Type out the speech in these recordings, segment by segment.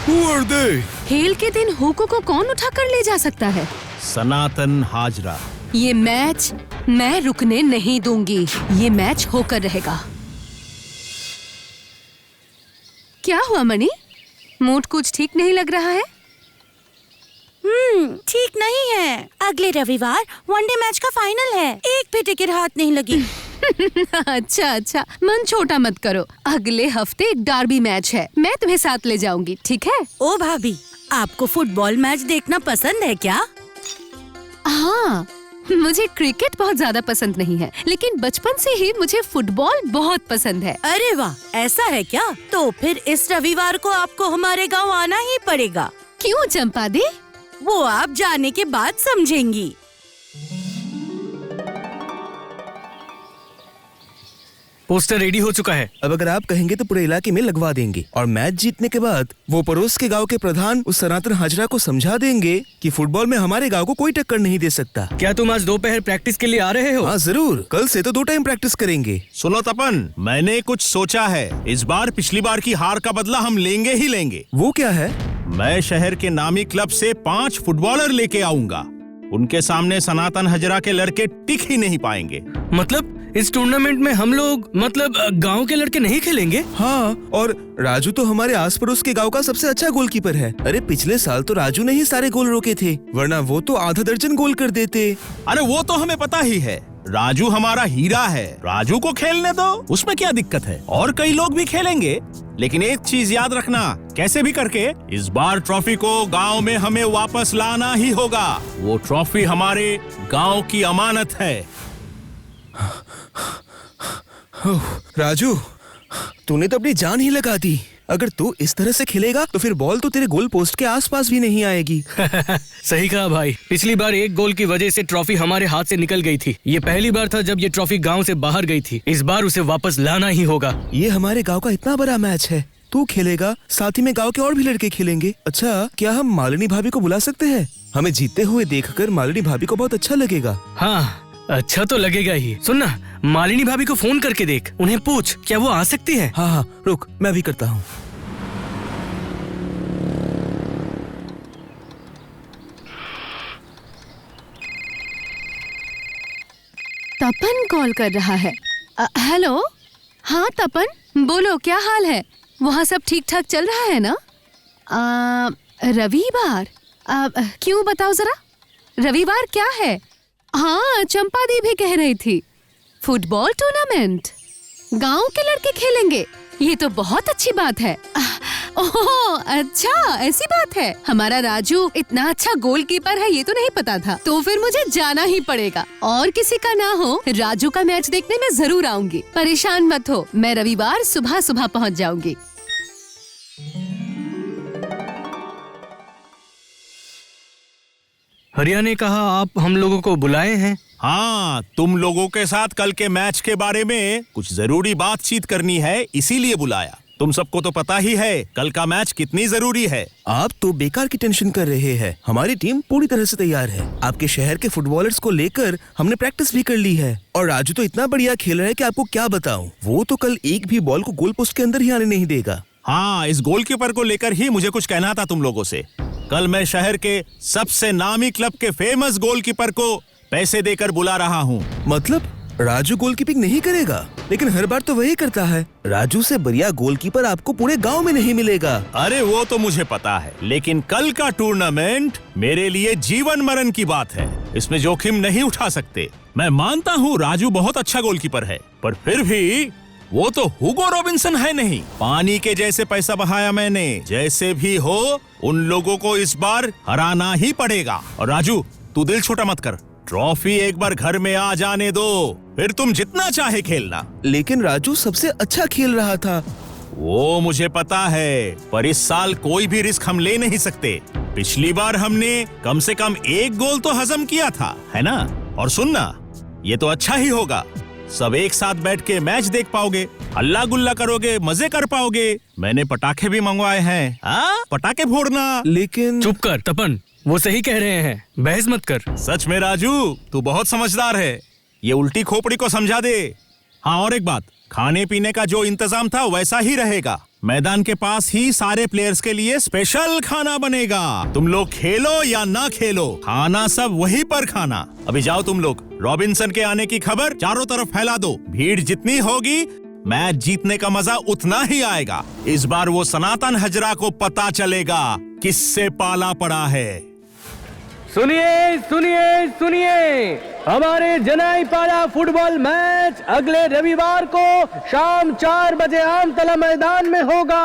Who are they? खेल के दिन हुको को कौन उठाकर ले जा सकता है? सनातन हाजरा। ये मैच मैं रुकने नहीं दूंगी। ये मैच होकर रहेगा। क्या हुआ मणि? मूड कुछ ठीक नहीं लग रहा है? ठीक नहीं है। अगले रविवार वनडे मैच का फाइनल है। एक भी टिकट हाथ नहीं लगी। अच्छा, मन छोटा मत करो। अगले हफ्ते एक डार्बी मैच है, मैं तुम्हें साथ ले जाऊंगी, ठीक है? ओ भाभी, आपको फुटबॉल मैच देखना पसंद है क्या? हाँ, मुझे क्रिकेट बहुत ज्यादा पसंद नहीं है, लेकिन बचपन से ही मुझे फुटबॉल बहुत पसंद है। अरे वाह, ऐसा है क्या? तो फिर इस रविवार को आपको हमारे गांव आना ही पड़ेगा। क्यों चंपा दी? वो आप जाने के बाद समझेंगी। पोस्टर रेडी हो चुका है। अब अगर आप कहेंगे तो पूरे इलाके में लगवा देंगे और मैच जीतने के बाद वो पड़ोस के गांव के प्रधान उस सनातन हाजरा को समझा देंगे कि फुटबॉल में हमारे गांव को कोई टक्कर नहीं दे सकता। क्या तुम आज दोपहर प्रैक्टिस के लिए आ रहे हो? हाँ जरूर, कल से तो 2 टाइम प्रैक्टिस करेंगे। सुनो तपन, मैंने कुछ सोचा है। इस बार पिछली बार की हार का बदला हम लेंगे ही लेंगे। वो क्या है? मैं शहर के नामी क्लब से 5 फुटबॉलर लेके आऊंगा। उनके सामने सनातन हाजरा के लड़के टिक ही नहीं पाएंगे। मतलब इस टूर्नामेंट में हम लोग गांव के लड़के नहीं खेलेंगे? हाँ, और राजू तो हमारे आस पड़ोस के गांव का सबसे अच्छा गोलकीपर है। अरे पिछले साल तो राजू ने ही सारे गोल रोके थे, वरना वो तो आधा दर्जन गोल कर देते। अरे वो तो हमें पता ही है, राजू हमारा हीरा है। राजू को खेलने दो, उसमें क्या दिक्कत है? और कई लोग भी खेलेंगे। लेकिन एक चीज याद रखना, कैसे भी करके इस बार ट्रॉफी को गांव में हमें वापस लाना ही होगा। वो ट्रॉफी हमारे गांव की अमानत है। राजू, तूने तो अपनी जान ही लगा दी। अगर तू इस तरह से खेलेगा तो फिर बॉल तो तेरे गोल पोस्ट के आसपास भी नहीं आएगी। सही कहा भाई। पिछली बार एक गोल की वजह से ट्रॉफी हमारे हाथ से निकल गई थी। ये पहली बार था जब ये ट्रॉफी गांव से बाहर गई थी। इस बार उसे वापस लाना ही होगा। ये हमारे गांव का इतना बड़ा मैच है, तू खेलेगा, साथ ही में गांव के और भी लड़के खेलेंगे। अच्छा, क्या हम मालिनी भाभी को बुला सकते हैं? हमें जीतते हुए देखकर मालिनी भाभी को बहुत अच्छा लगेगा। हाँ, अच्छा तो लगेगा ही। सुन ना, मालिनी भाभी को फोन करके देख, उन्हें पूछ क्या वो आ सकती है। हाँ, रुक, मैं भी करता हूँ। तपन कॉल कर रहा है। हेलो, हाँ तपन, बोलो क्या हाल है? वहाँ सब ठीक ठाक चल रहा है ना? रविवार? क्यों, बताओ जरा, रविवार क्या है? हाँ, चंपा दी भी कह रही थी फुटबॉल टूर्नामेंट गांव के लड़के खेलेंगे। ये तो बहुत अच्छी बात है। ओह अच्छा, ऐसी बात है। हमारा राजू इतना अच्छा गोलकीपर है ये तो नहीं पता था। तो फिर मुझे जाना ही पड़ेगा। और किसी का ना हो, राजू का मैच देखने में जरूर आऊंगी। परेशान मत हो, मैं रविवार सुबह सुबह पहुंच जाऊंगी। हरिया ने कहा आप हम लोगों को बुलाए हैं। हाँ, तुम लोगों के साथ कल के मैच के बारे में कुछ जरूरी बातचीत करनी है, इसीलिए बुलाया। तुम सबको तो पता ही है कल का मैच कितनी जरूरी है। आप तो बेकार की टेंशन कर रहे हैं। हमारी टीम पूरी तरह से तैयार है। आपके शहर के फुटबॉलर्स को लेकर हमने प्रैक्टिस भी कर ली है। और राजू तो इतना बढ़िया खेल रहा है कि आपको क्या बताऊं। वो तो कल एक भी बॉल को गोल पोस्ट के अंदर ही आने नहीं देगा। हाँ, इस गोलकीपर को लेकर ही मुझे कुछ कहना था तुम लोगों से। कल मैं शहर के सबसे नामी क्लब के फेमस गोलकीपर को पैसे देकर बुला रहा हूँ। मतलब राजू गोलकीपिंग नहीं करेगा? लेकिन हर बार तो वही करता है। राजू से बढ़िया गोलकीपर आपको पूरे गांव में नहीं मिलेगा। अरे वो तो मुझे पता है, लेकिन कल का टूर्नामेंट मेरे लिए जीवन मरण की बात है। इसमें जोखिम नहीं उठा सकते। मैं मानता हूँ राजू बहुत अच्छा गोलकीपर है, पर फिर भी वो तो हुगो रॉबिन्सन है नहीं। पानी के जैसे पैसा बहाया मैंने। जैसे भी हो, उन लोगों को इस बार हराना ही पड़ेगा। और राजू, तू दिल छोटा मत कर। ट्रॉफी एक बार घर में आ जाने दो, फिर तुम जितना चाहे खेलना। लेकिन राजू सबसे अच्छा खेल रहा था। वो मुझे पता है, पर इस साल कोई भी रिस्क हम ले नहीं सकते। पिछली बार हमने कम से कम 1 गोल तो हजम किया था, है ना? और सुनना, ये तो अच्छा ही होगा। सब एक साथ बैठ के मैच देख पाओगे, हल्ला गुल्ला करोगे, मजे कर पाओगे। मैंने पटाखे भी मंगवाए हैं। पटाखे फोड़ना। लेकिन चुप कर तपन, वो सही कह रहे हैं, बहस मत कर। सच में राजू, तू बहुत समझदार है। ये उल्टी खोपड़ी को समझा दे। हाँ, और एक बात, खाने पीने का जो इंतजाम था वैसा ही रहेगा। मैदान के पास ही सारे प्लेयर्स के लिए स्पेशल खाना बनेगा। तुम लोग खेलो या ना खेलो, खाना सब वहीं पर खाना। अभी जाओ तुम लोग, रॉबिन्सन के आने की खबर चारों तरफ फैला दो। भीड़ जितनी होगी मैच जीतने का मजा उतना ही आएगा। इस बार वो सनातन हजरा को पता चलेगा किससे पाला पड़ा है। सुनिए सुनिए सुनिए, हमारे जनाईपाड़ा फुटबॉल मैच अगले रविवार को शाम 4 बजे आमतला मैदान में होगा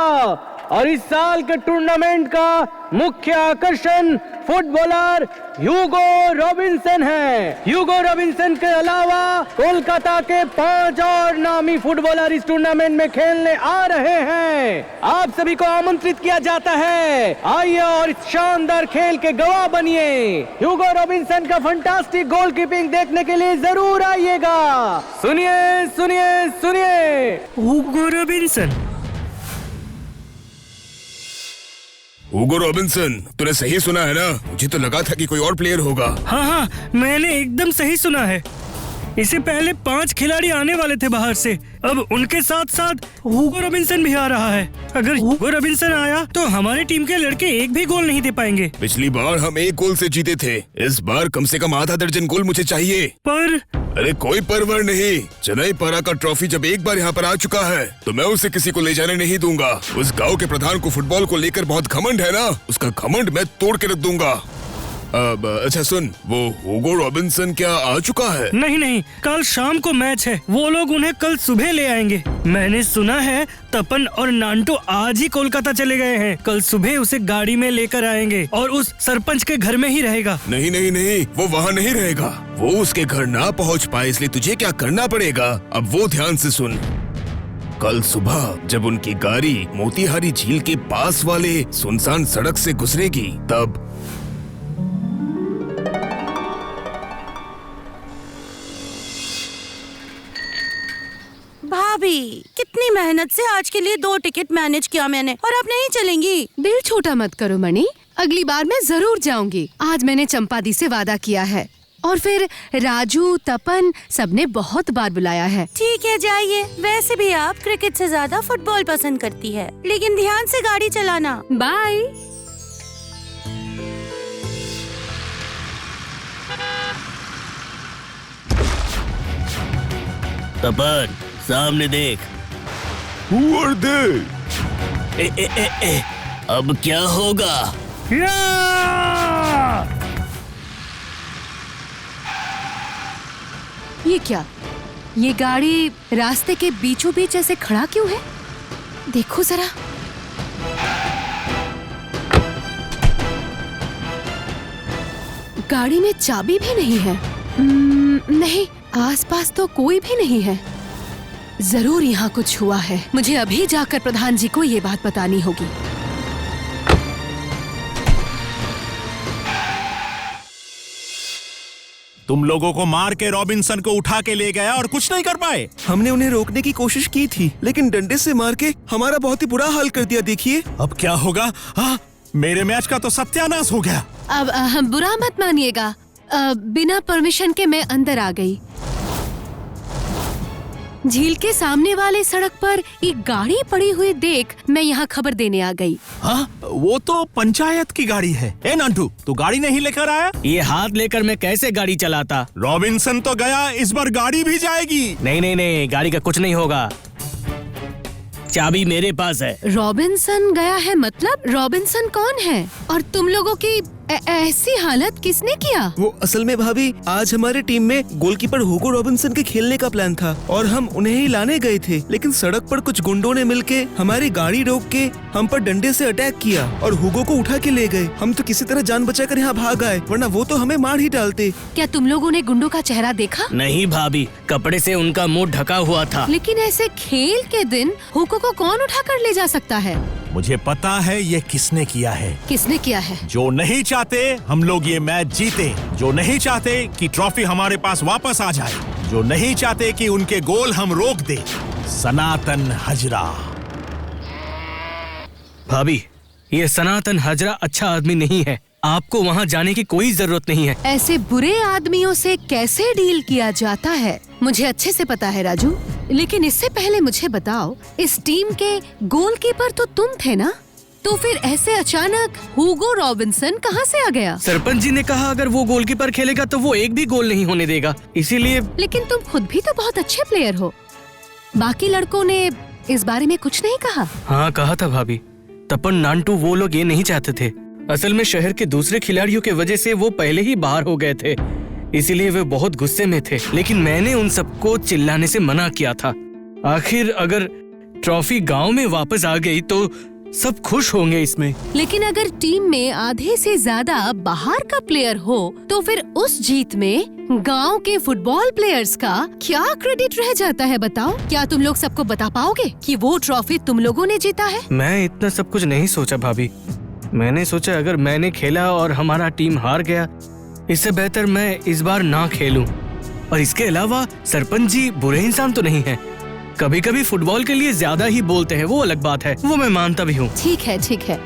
और इस साल के टूर्नामेंट का मुख्य आकर्षण फुटबॉलर ह्यूगो रॉबिन्सन है। ह्यूगो रॉबिन्सन के अलावा कोलकाता के 5 और नामी फुटबॉलर इस टूर्नामेंट में खेलने आ रहे हैं। आप सभी को आमंत्रित किया जाता है, आइए और इस शानदार खेल के गवाह बनिए। ह्यूगो रॉबिन्सन का फंटास्टिक गोलकीपिंग देखने के लिए जरूर आइएगा। सुनिए सुनिए सुनिए, ह्यूगो रॉबिन्सन। ह्यूगो रॉबिन्सन, तूने सही सुना है ना? मुझे तो लगा था कि कोई और प्लेयर होगा। हाँ, मैंने एकदम सही सुना है। इससे पहले 5 खिलाड़ी आने वाले थे बाहर से, अब उनके साथ साथ ह्यूगो रॉबिन्सन भी आ रहा है। अगर ह्यूगो रॉबिन्सन आया तो हमारी टीम के लड़के एक भी गोल नहीं दे पाएंगे। पिछली बार हम 1 गोल से जीते थे, इस बार कम से कम आधा दर्जन गोल मुझे चाहिए। पर अरे कोई परवाह नहीं, चेन्नईपाड़ा का ट्रॉफी जब एक बार यहाँ पर आ चुका है तो मैं उसे किसी को ले जाने नहीं दूंगा। उस गाँव के प्रधान को फुटबॉल को लेकर बहुत घमंड है ना, उसका घमंड मैं तोड़ के रख दूंगा। अब अच्छा सुन, वो ह्यूगो रॉबिन्सन क्या आ चुका है? नहीं, कल शाम को मैच है, वो लोग उन्हें कल सुबह ले आएंगे। मैंने सुना है तपन और नांटो आज ही कोलकाता चले गए हैं, कल सुबह उसे गाड़ी में लेकर आएंगे और उस सरपंच के घर में ही रहेगा। नहीं, वो वहाँ नहीं रहेगा। वो उसके घर ना पहुँच पाए, इसलिए तुझे क्या करना पड़ेगा, अब वो ध्यान से सुन। कल सुबह जब उनकी गाड़ी मोतीहारी झील के पास वाले सुनसान सड़क से गुजरेगी तब भाभी, कितनी मेहनत से आज के लिए 2 टिकट मैनेज किया मैंने, और अब नहीं चलेंगी। दिल छोटा मत करो मणि, अगली बार मैं जरूर जाऊंगी। आज मैंने चंपा दी से वादा किया है और फिर राजू, तपन सबने बहुत बार बुलाया है। ठीक है, जाइए। वैसे भी आप क्रिकेट से ज्यादा फुटबॉल पसंद करती है, लेकिन ध्यान से गाड़ी चलाना। बाय। तपन, सामने देख। Who are they? अब क्या होगा? ये क्या? ये गाड़ी रास्ते के बीचों बीच ऐसे खड़ा क्यों है? देखो जरा। गाड़ी में चाबी भी नहीं है। नहीं, आसपास तो कोई भी नहीं है। जरूर यहाँ कुछ हुआ है। मुझे अभी जाकर प्रधान जी को ये बात बतानी होगी। तुम लोगों को मार के रॉबिन्सन को उठा के ले गया और कुछ नहीं कर पाए। हमने उन्हें रोकने की कोशिश की थी, लेकिन डंडे से मार के हमारा बहुत ही बुरा हाल कर दिया। देखिए अब क्या होगा? मेरे मैच का तो सत्यानाश हो गया। अब बुरा मत मानिएगा, बिना परमिशन के मैं अंदर आ गई। झील के सामने वाले सड़क पर एक गाड़ी पड़ी हुई देख मैं यहाँ खबर देने आ गई। वो तो पंचायत की गाड़ी है। ए नांटू, तू गाड़ी नहीं लेकर आया? ये हाथ लेकर मैं कैसे गाड़ी चलाता? रॉबिन्सन तो गया, इस बार गाड़ी भी जाएगी। नहीं, गाड़ी का कुछ नहीं होगा, चाबी मेरे पास है। रॉबिन्सन गया है मतलब? रॉबिन्सन कौन है और तुम लोगों की ऐसी हालत किसने किया? वो असल में भाभी, आज हमारे टीम में गोलकीपर ह्यूगो रॉबिन्सन के खेलने का प्लान था और हम उन्हें ही लाने गए थे, लेकिन सड़क पर कुछ गुंडों ने मिलके हमारी गाड़ी रोक के हम पर डंडे से अटैक किया और ह्यूगो को उठा के ले गए। हम तो किसी तरह जान बचाकर यहाँ भाग आए, वरना वो तो हमें मार ही डालते। क्या तुम लोगों ने गुंडों का चेहरा देखा? नहीं भाभी, कपड़े से उनका मुंह ढका हुआ था। लेकिन ऐसे खेल के दिन ह्यूगो को कौन उठा कर ले जा सकता है? मुझे पता है ये किसने किया है। किसने किया है? जो नहीं चाहते हम लोग ये मैच जीते, जो नहीं चाहते कि ट्रॉफी हमारे पास वापस आ जाए, जो नहीं चाहते कि उनके गोल हम रोक दे, सनातन हजरा। भाभी, ये सनातन हजरा अच्छा आदमी नहीं है, आपको वहाँ जाने की कोई जरूरत नहीं है। ऐसे बुरे आदमियों से कैसे डील किया जाता है मुझे अच्छे से पता है राजू। लेकिन इससे पहले मुझे बताओ, इस टीम के गोलकीपर तो तुम थे ना? तो फिर ऐसे अचानक हुगो रॉबिन्सन कहाँ से आ गया? सरपंच जी ने कहा अगर वो गोलकीपर खेलेगा तो वो एक भी गोल नहीं होने देगा, इसीलिए। लेकिन तुम खुद भी तो बहुत अच्छे प्लेयर हो। बाकी लड़कों ने इस बारे में कुछ नहीं कहा? हाँ कहा था भाभी, तपन, नांटू वो लोग ये नहीं चाहते थे। असल में शहर के दूसरे खिलाड़ियों के वजह से वो पहले ही बाहर हो गए थे, इसीलिए वे बहुत गुस्से में थे। लेकिन मैंने उन सबको चिल्लाने से मना किया था। आखिर अगर ट्रॉफी गांव में वापस आ गई तो सब खुश होंगे इसमें। लेकिन अगर टीम में आधे से ज्यादा बाहर का प्लेयर हो तो फिर उस जीत में गांव के फुटबॉल प्लेयर्स का क्या क्रेडिट रह जाता है? बताओ, क्या तुम लोग सबको बता पाओगे कि वो ट्रॉफी तुम लोगों ने जीता है? मैं इतना सब कुछ नहीं सोचा भाभी। मैंने सोचा अगर मैंने खेला और हमारा टीम हार गया, इससे बेहतर मैं इस बार ना खेलूं। और इसके अलावा सरपंच जी बुरे इंसान तो नहीं हैं। कभी कभी फुटबॉल के लिए ज्यादा ही बोलते हैं, वो अलग बात है, वो मैं मानता भी हूँ। ठीक है, ठीक है।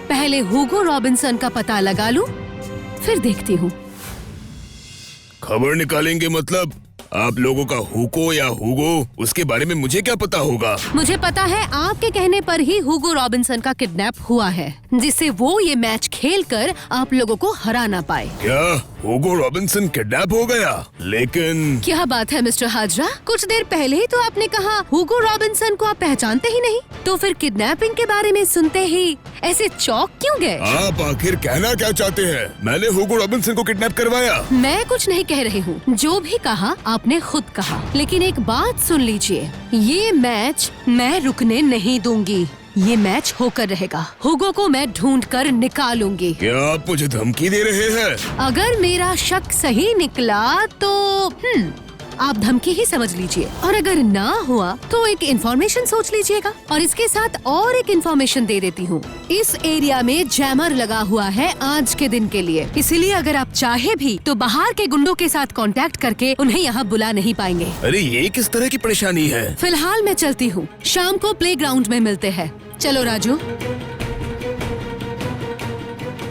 पहले हुगो रॉबिन्सन का पता लगा लूं, फिर देखती हूँ। खबर निकालेंगे मतलब? आप लोगों का हुको या हुगो, उसके बारे में मुझे क्या पता होगा? मुझे पता है आपके कहने पर ही हुगो रॉबिन्सन का किडनैप हुआ है, जिससे वो ये मैच खेलकर आप लोगों को हरा ना पाए। क्या हुगो रॉबिन्सन किडनैप हो गया? लेकिन क्या बात है मिस्टर हाजरा, कुछ देर पहले ही तो आपने कहा हुगो रॉबिन्सन को आप पहचानते ही नहीं, तो फिर किडनैपिंग के बारे में सुनते ही ऐसे चौंक क्यों गए? आप आखिर कहना क्या चाहते हैं? मैंने हुगो रॉबिन्सन को किडनैप करवाया? मैं कुछ नहीं कह रही हूँ, जो भी कहा आपने खुद कहा। लेकिन एक बात सुन लीजिए, ये मैच मैं रुकने नहीं दूंगी। ये मैच होकर रहेगा। हुगो को मैं ढूंढ कर निकालूंगी। क्या आप मुझे धमकी दे रहे हैं? अगर मेरा शक सही निकला तो आप धमकी ही समझ लीजिए, और अगर ना हुआ तो एक इन्फॉर्मेशन सोच लीजिएगा। और इसके साथ और एक इन्फॉर्मेशन दे देती हूँ, इस एरिया में जैमर लगा हुआ है आज के दिन के लिए, इसलिए अगर आप चाहे भी तो बाहर के गुंडों के साथ कांटेक्ट करके उन्हें यहाँ बुला नहीं पाएंगे। अरे ये किस तरह की परेशानी है? फिलहाल मैं चलती हूँ, शाम को प्लेग्राउंड में मिलते हैं। चलो राजू।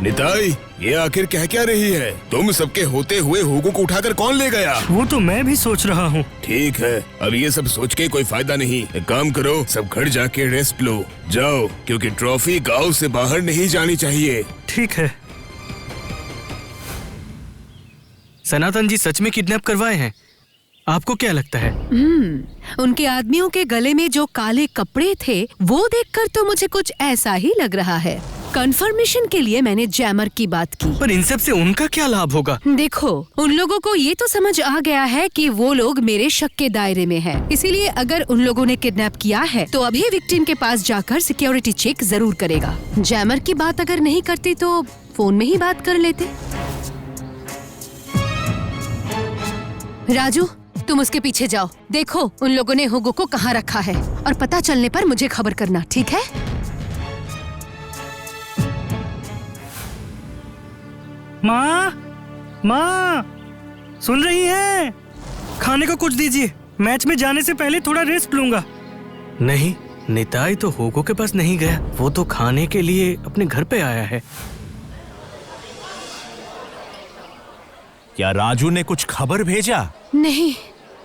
निताई, ये आखिर कह क्या रही है? तुम सबके होते हुए हुगो को उठाकर कौन ले गया? वो तो मैं भी सोच रहा हूँ। ठीक है, अब ये सब सोच के कोई फायदा नहीं। एक काम करो, सब घर जाके रेस्ट लो। जाओ, क्योंकि ट्रॉफी गांव से बाहर नहीं जानी चाहिए। ठीक है। सनातन जी सच में किडनैप करवाए हैं? आपको क्या लगता है? उनके आदमियों के गले में जो काले कपड़े थे वो देखकर तो मुझे कुछ ऐसा ही लग रहा है। कंफर्मेशन के लिए मैंने जैमर की बात की। पर इन सब से उनका क्या लाभ होगा? देखो, उन लोगों को ये तो समझ आ गया है कि वो लोग मेरे शक के दायरे में हैं। इसीलिए अगर उन लोगों ने किडनैप किया है तो अभी विक्टिम के पास जाकर सिक्योरिटी चेक जरूर करेगा। जैमर की बात अगर नहीं करती तो फोन में ही बात कर लेते। राजू, तुम उसके पीछे जाओ, देखो उन लोगों ने हुगो को कहाँ रखा है, और पता चलने पर मुझे खबर करना, ठीक है? माँ, माँ, सुन रही हैं? खाने को कुछ दीजिए, मैच में जाने से पहले थोड़ा रेस्ट लूंगा। नहीं, निताई तो हुगो के पास नहीं गया, वो तो खाने के लिए अपने घर पे आया है। क्या राजू ने कुछ खबर भेजा? नहीं,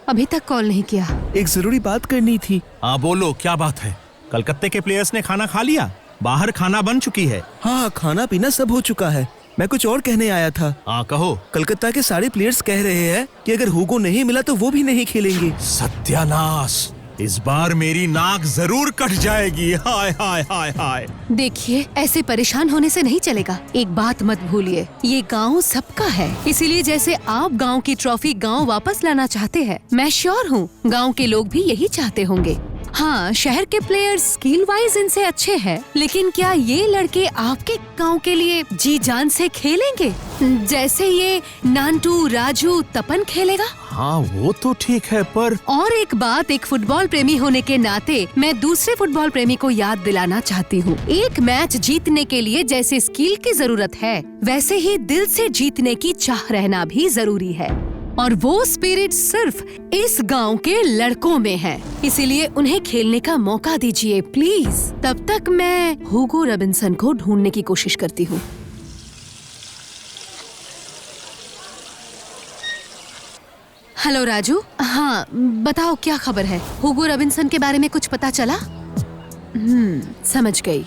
अभी तक कॉल नहीं किया। एक जरूरी बात करनी थी। हाँ बोलो, क्या बात है? कलकत्ते के प्लेयर्स ने खाना खा लिया? बाहर खाना बन चुकी है। हाँ, खाना पीना सब हो चुका है। मैं कुछ और कहने आया था। हाँ कहो। कलकत्ता के सारे प्लेयर्स कह रहे हैं कि अगर हुगो नहीं मिला तो वो भी नहीं खेलेंगे। सत्यानाश, इस बार मेरी नाक जरूर कट जाएगी। हाय हाय हाय हाय। देखिए, ऐसे परेशान होने से नहीं चलेगा। एक बात मत भूलिए, ये गांव सबका है, इसीलिए जैसे आप गांव की ट्रॉफी गांव वापस लाना चाहते हैं, मैं श्योर हूँ गांव के लोग भी यही चाहते होंगे। हाँ, शहर के प्लेयर्स स्किल वाइज इनसे अच्छे हैं, लेकिन क्या ये लड़के आपके गांव के लिए जी जान से खेलेंगे जैसे ये नांटू, राजू, तपन खेलेगा? हाँ वो तो ठीक है, पर और एक बात, एक फुटबॉल प्रेमी होने के नाते मैं दूसरे फुटबॉल प्रेमी को याद दिलाना चाहती हूँ, एक मैच जीतने के लिए जैसे स्किल की जरूरत है, वैसे ही दिल से जीतने की चाह रहना भी जरूरी है। और वो स्पिरिट सिर्फ इस गांव के लड़कों में है, इसीलिए उन्हें खेलने का मौका दीजिए प्लीज। तब तक मैं हुगो रॉबिन्सन को ढूंढने की कोशिश करती हूँ। हेलो राजू। हाँ बताओ क्या खबर है? हुगो रॉबिन्सन के बारे में कुछ पता चला? समझ गई।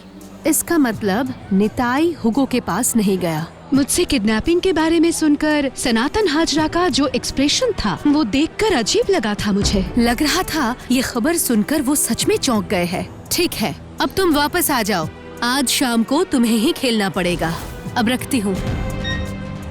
इसका मतलब निताई हुगो के पास नहीं गया। मुझसे किडनैपिंग के बारे में सुनकर सनातन हाजरा का जो एक्सप्रेशन था वो देखकर अजीब लगा था मुझे। लग रहा था ये खबर सुनकर वो सच में चौंक गए हैं। ठीक है, अब तुम वापस आ जाओ। आज शाम को तुम्हें ही खेलना पड़ेगा। अब रखती हूँ।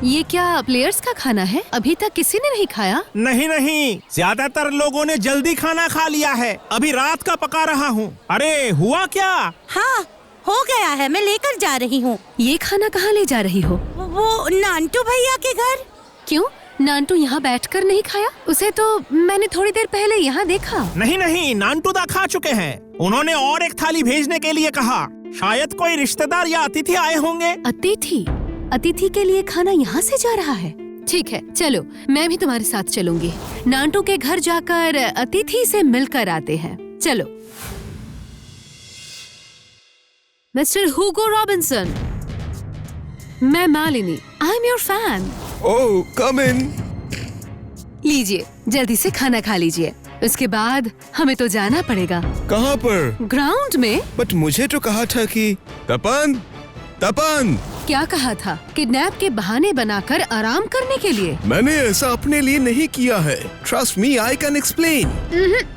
ये क्या प्लेयर्स का खाना है? अभी तक किसी ने नहीं खाया? नहीं नहीं, ज्यादातर लोगों ने जल्दी खाना खा लिया है। अभी रात का पका रहा हूँ। अरे हुआ क्या? हाँ हो गया है, मैं लेकर जा रही हूँ। ये खाना कहाँ ले जा रही हो? वो नांटू भैया के घर। क्यों नांटू यहाँ बैठकर नहीं खाया? उसे तो मैंने थोड़ी देर पहले यहाँ देखा। नहीं नहीं, नांटूदा खा चुके हैं। उन्होंने और एक थाली भेजने के लिए कहा। शायद कोई रिश्तेदार या अतिथि आए होंगे। अतिथि के लिए खाना यहाँ से जा रहा है? ठीक है चलो, मैं भी तुम्हारे साथ चलूंगी। नांटू के घर जाकर अतिथि से मिलकर आते हैं। चलो। मिस्टर हुगो रॉबिन्सन, मैं Malini. I am your fan. Oh, come in. लीजिए, जल्दी से खाना खा लीजिए। उसके बाद हमें तो जाना पड़ेगा। कहाँ पर? ग्राउंड में। बट मुझे तो कहा था कि तपन क्या कहा था? किडनैप के बहाने बनाकर आराम करने के लिए? मैंने ऐसा अपने लिए नहीं किया है। Trust me, I can explain.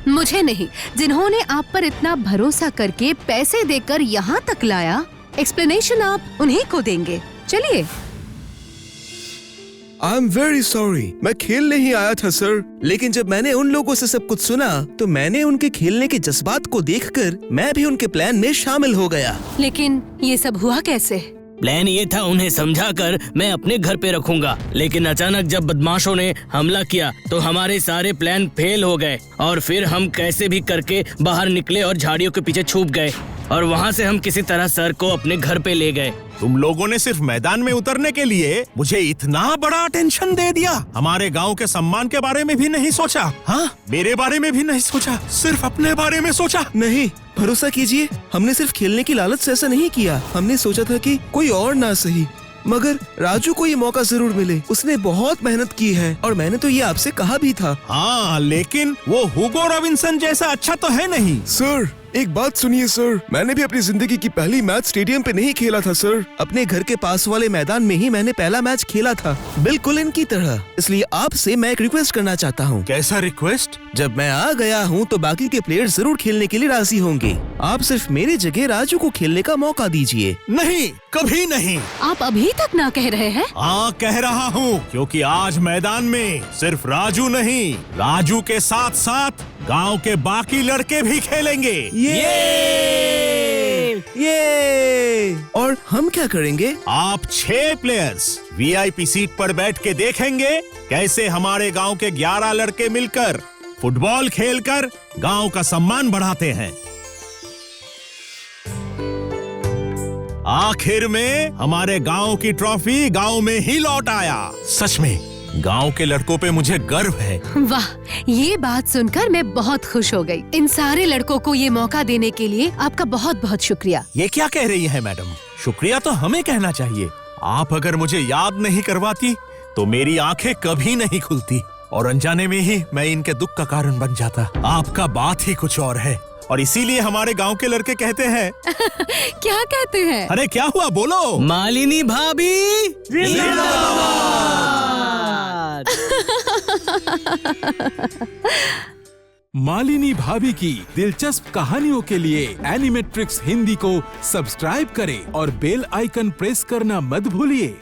मुझे नहीं। जिन्होंने आप पर इतना भरोसा करके पैसे देकर यहाँ तक लाया, एक्सप्लेनेशन आप उन्हीं को देंगे। चलिए। आई एम वेरी सॉरी, मैं खेलने ही आया था सर। लेकिन जब मैंने उन लोगों से सब कुछ सुना तो मैंने उनके खेलने के जज्बात को देखकर मैं भी उनके प्लान में शामिल हो गया। लेकिन ये सब हुआ कैसे? प्लान ये था उन्हें समझाकर मैं अपने घर पे रखूंगा, लेकिन अचानक जब बदमाशों ने हमला किया तो हमारे सारे प्लान फेल हो गए और फिर हम कैसे भी करके बाहर निकले और झाड़ियों के पीछे छुप गए और वहाँ से हम किसी तरह सर को अपने घर पे ले गए। तुम लोगों ने सिर्फ मैदान में उतरने के लिए मुझे इतना बड़ा टेंशन दे दिया। हमारे गांव के सम्मान के बारे में भी नहीं सोचा। हाँ, मेरे बारे में भी नहीं सोचा, सिर्फ अपने बारे में सोचा। नहीं, भरोसा कीजिए, हमने सिर्फ खेलने की लालच से ऐसा नहीं किया। हमने सोचा था कि कोई और ना सही, मगर राजू को ये मौका जरूर मिले। उसने बहुत मेहनत की है और मैंने तो ये आपसे कहा भी था। हाँ, लेकिन वो हुगो रॉबिन्सन जैसा अच्छा तो है नहीं। सर एक बात सुनिए सर, मैंने भी अपनी जिंदगी की पहली मैच स्टेडियम पे नहीं खेला था सर। अपने घर के पास वाले मैदान में ही मैंने पहला मैच खेला था, बिल्कुल इनकी तरह। इसलिए आपसे मैं एक रिक्वेस्ट करना चाहता हूँ। कैसा रिक्वेस्ट? जब मैं आ गया हूँ तो बाकी के प्लेयर्स जरूर खेलने के लिए राजी होंगे। आप सिर्फ मेरी जगह राजू को खेलने का मौका दीजिए। नहीं, कभी नहीं। आप अभी तक ना कह रहे हैं? हाँ कह रहा हूँ, क्योंकि आज मैदान में सिर्फ राजू नहीं, राजू के साथ साथ गांव के बाकी लड़के भी खेलेंगे। ये और हम क्या करेंगे? आप 6 प्लेयर्स वीआईपी सीट पर बैठ के देखेंगे कैसे हमारे गांव के 11 लड़के मिलकर फुटबॉल खेलकर गांव का सम्मान बढ़ाते हैं। आखिर में हमारे गांव की ट्रॉफी गांव में ही लौट आया। सच में गांव के लड़कों पे मुझे गर्व है। वाह, ये बात सुनकर मैं बहुत खुश हो गई। इन सारे लड़कों को ये मौका देने के लिए आपका बहुत बहुत शुक्रिया। ये क्या कह रही है मैडम? शुक्रिया तो हमें कहना चाहिए। आप अगर मुझे याद नहीं करवाती तो मेरी आंखें कभी नहीं खुलती और अनजाने में ही मैं इनके दुख का कारण बन जाता। आपका बात ही कुछ और है और इसीलिए हमारे गांव के लड़के कहते हैं क्या कहते हैं? अरे क्या हुआ, बोलो। मालिनी भाभी मालिनी भाभी की दिलचस्प कहानियों के लिए एनिमेट्रिक्स हिंदी को सब्सक्राइब करें और बेल आइकन प्रेस करना मत भूलिए।